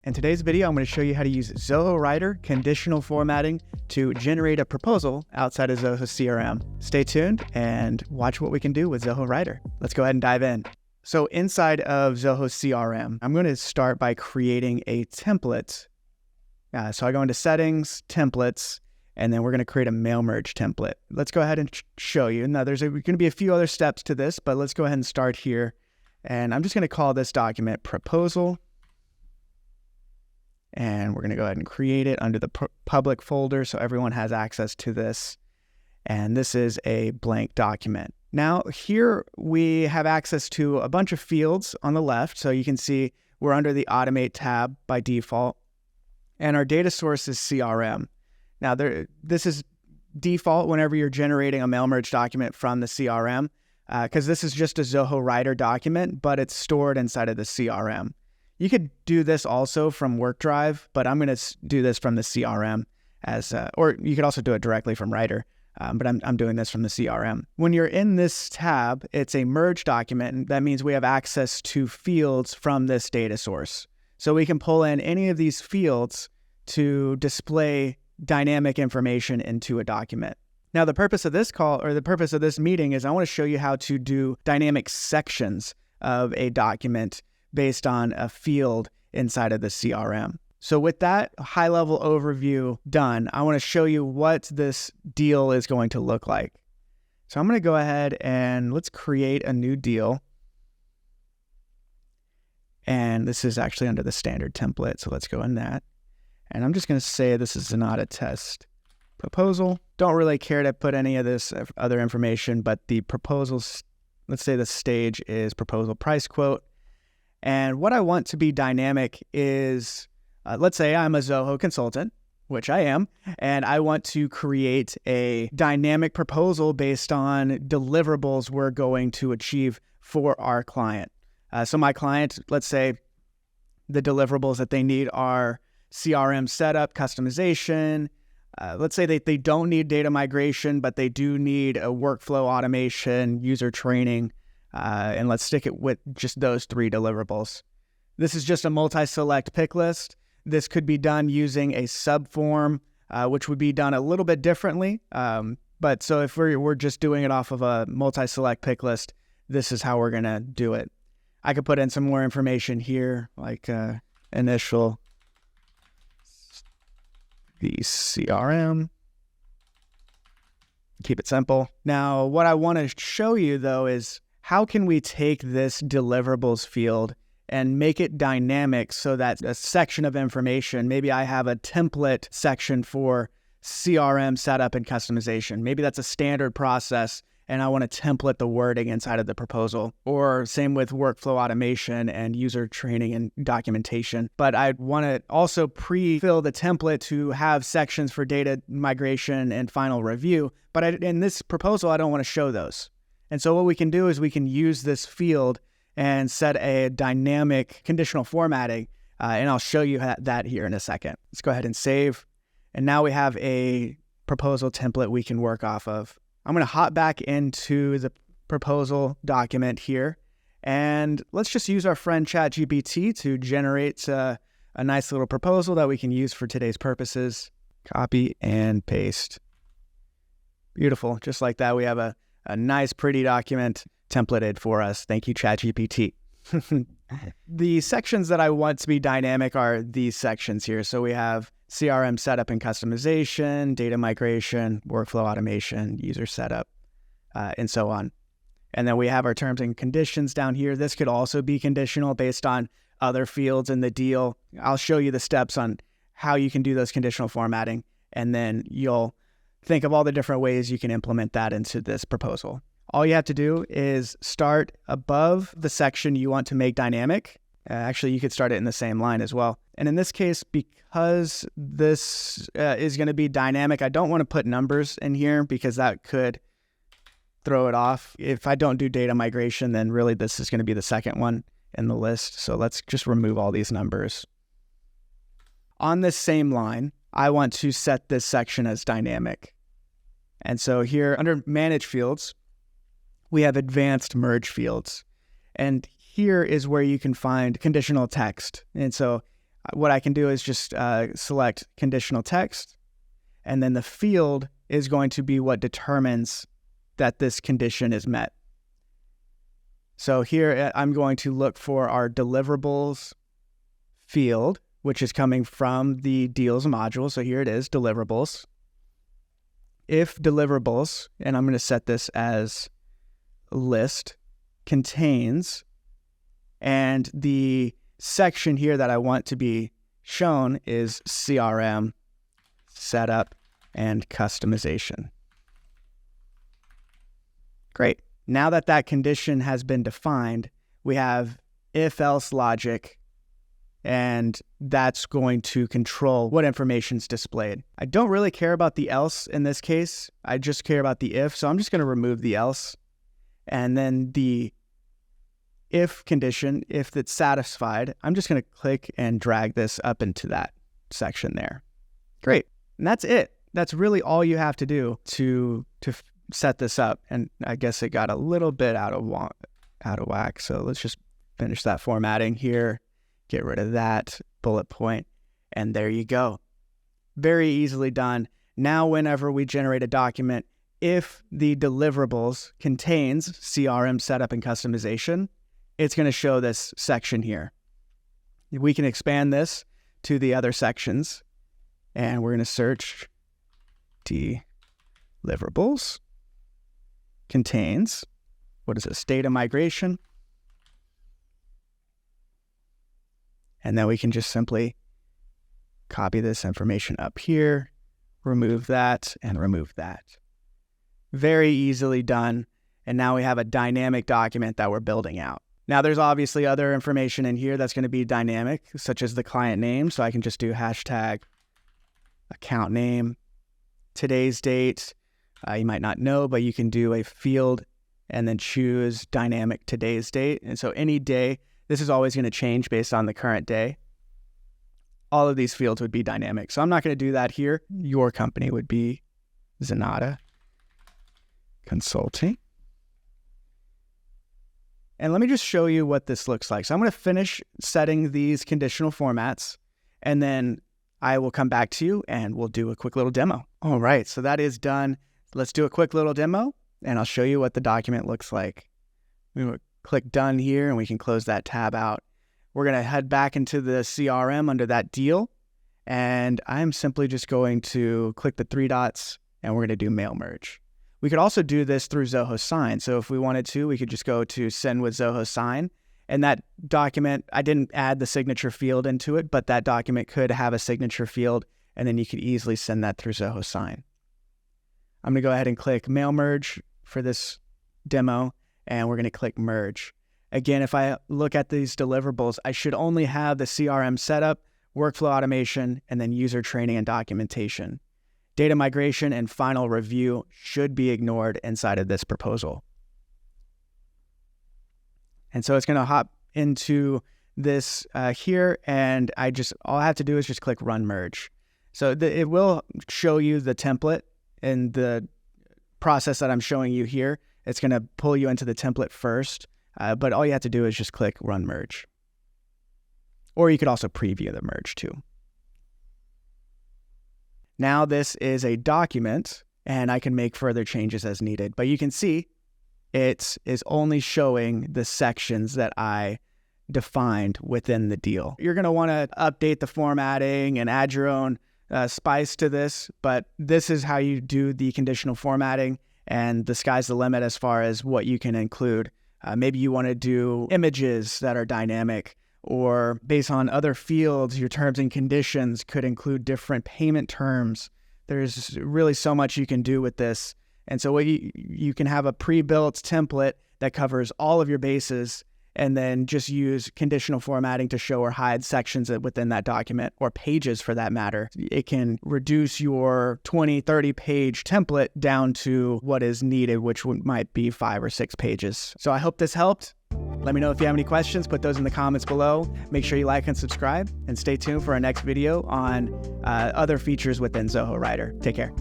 In today's video, I'm going to show you how to use Zoho Writer conditional formatting to generate a proposal outside of Zoho CRM. Stay tuned and watch what we can do with Zoho Writer. Let's go ahead and dive in. So inside of Zoho CRM, I'm going to start by creating a template. So I go into settings, templates, and then we're going to create a mail merge template. Let's go ahead and show you. Now there's going to be a few other steps to this, but let's go ahead and start here. And I'm just going to call this document proposal. And we're going to go ahead and create it under the public folder so everyone has access to this. And this is a blank document. Now here we have access to a bunch of fields on the left. So you can see we're under the Automate tab by default. And our data source is CRM. Now this is default whenever you're generating a mail merge document from the CRM, because this is just a Zoho Writer document, but it's stored inside of the CRM. You could do this also from WorkDrive, but I'm going to do this from the CRM or you could also do it directly from Writer, but I'm doing this from the CRM. When you're in this tab, it's a merge document, and that means we have access to fields from this data source. So we can pull in any of these fields to display dynamic information into a document. Now, the purpose of this call or the purpose of this meeting is I want to show you how to do dynamic sections of a document based on a field inside of the CRM. So with that high-level overview done, I want to show you what this deal is going to look like. So I'm going to go ahead and let's create a new deal. And this is actually under the standard template, so let's go in that. And I'm just going to say this is Zenatta test proposal. Don't really care to put any of this other information, but the proposals, let's say the stage is proposal price quote. And what I want to be dynamic is, let's say I'm a Zoho consultant, which I am, and I want to create a dynamic proposal based on deliverables we're going to achieve for our client. So my client, let's say the deliverables that they need are CRM setup, customization. Let's say they don't need data migration, but they do need a workflow automation, user training, and let's stick it with just those three deliverables. This is just a multi-select pick list. This could be done using a subform, which would be done a little bit differently. But so if we're just doing it off of a multi-select pick list, this is how we're going to do it. I could put in some more information here, like initial, the CRM. Keep it simple. Now, what I want to show you, though, is how can we take this deliverables field and make it dynamic so that a section of information, maybe I have a template section for CRM setup and customization. Maybe that's a standard process and I want to template the wording inside of the proposal, or same with workflow automation and user training and documentation. But I want to also pre-fill the template to have sections for data migration and final review. But in this proposal, I don't want to show those. And so what we can do is we can use this field and set a dynamic conditional formatting, and I'll show you that here in a second. Let's go ahead and save. And now we have a proposal template we can work off of. I'm going to hop back into the proposal document here, and let's just use our friend ChatGPT to generate a nice little proposal that we can use for today's purposes. Copy and paste. Beautiful. Just like that, we have a nice, pretty document templated for us. Thank you, ChatGPT. The sections that I want to be dynamic are these sections here. So we have CRM setup and customization, data migration, workflow automation, user setup, and so on. And then we have our terms and conditions down here. This could also be conditional based on other fields in the deal. I'll show you the steps on how you can do those conditional formatting, and then you'll think of all the different ways you can implement that into this proposal. All you have to do is start above the section you want to make dynamic. Actually, you could start it in the same line as well. And in this case, because this is going to be dynamic, I don't want to put numbers in here because that could throw it off. If I don't do data migration, then really this is going to be the second one in the list. So let's just remove all these numbers. On this same line, I want to set this section as dynamic. And so here under Manage Fields, we have Advanced Merge Fields. And here is where you can find conditional text. And so what I can do is just select conditional text, and then the field is going to be what determines that this condition is met. So here I'm going to look for our deliverables field, which is coming from the deals module. So here it is, deliverables. If deliverables, and I'm going to set this as list, contains, and the section here that I want to be shown is CRM, setup, and customization. Great. Now that that condition has been defined, we have if-else logic, and that's going to control what information is displayed. I don't really care about the else in this case. I just care about the if, so I'm just going to remove the else. And then the if condition, if it's satisfied, I'm just going to click and drag this up into that section there. Great. And that's it. That's really all you have to do to set this up. And I guess it got a little bit out of whack. So let's just finish that formatting here. Get rid of that bullet point, and there you go. Very easily done. Now, whenever we generate a document, if the deliverables contains CRM setup and customization, it's going to show this section here. We can expand this to the other sections, and we're going to search deliverables contains, what is this, data migration. And then we can just simply copy this information up here, remove that, and remove that. Very easily done. And now we have a dynamic document that we're building out. Now there's obviously other information in here that's going to be dynamic, such as the client name. So I can just do hashtag account name, today's date. You might not know, but you can do a field and then choose dynamic today's date. And so any day, this is always going to change based on the current day. All of these fields would be dynamic. So I'm not going to do that here. Your company would be Zenatta Consulting. And let me just show you what this looks like. So I'm going to finish setting these conditional formats, and then I will come back to you and we'll do a quick little demo. All right, so that is done. Let's do a quick little demo, and I'll show you what the document looks like. We will click done here, and we can close that tab out. We're going to head back into the CRM under that deal, and I'm simply just going to click the three dots, and we're going to do mail merge. We could also do this through Zoho Sign. So if we wanted to, we could just go to send with Zoho Sign, and that document, I didn't add the signature field into it, but that document could have a signature field, and then you could easily send that through Zoho Sign. I'm going to go ahead and click mail merge for this demo, and we're going to click merge. Again, if I look at these deliverables, I should only have the CRM setup, workflow automation, and then user training and documentation. Data migration and final review should be ignored inside of this proposal. And so it's going to hop into this here, and all I have to do is just click run merge. So it will show you the template in the process that I'm showing you here. It's going to pull you into the template first, but all you have to do is just click run merge. Or you could also preview the merge too. Now this is a document, and I can make further changes as needed, but you can see it is only showing the sections that I defined within the deal. You're going to want to update the formatting and add your own spice to this, but this is how you do the conditional formatting, and the sky's the limit as far as what you can include. Maybe you want to do images that are dynamic, or based on other fields, your terms and conditions could include different payment terms. There's really so much you can do with this. And so you can have a pre-built template that covers all of your bases, and then just use conditional formatting to show or hide sections within that document, or pages for that matter. It can reduce your 20, 30 page template down to what is needed, which might be 5 or 6 pages. So I hope this helped. Let me know if you have any questions. Put those in the comments below. Make sure you like and subscribe, and stay tuned for our next video on other features within Zoho Writer. Take care.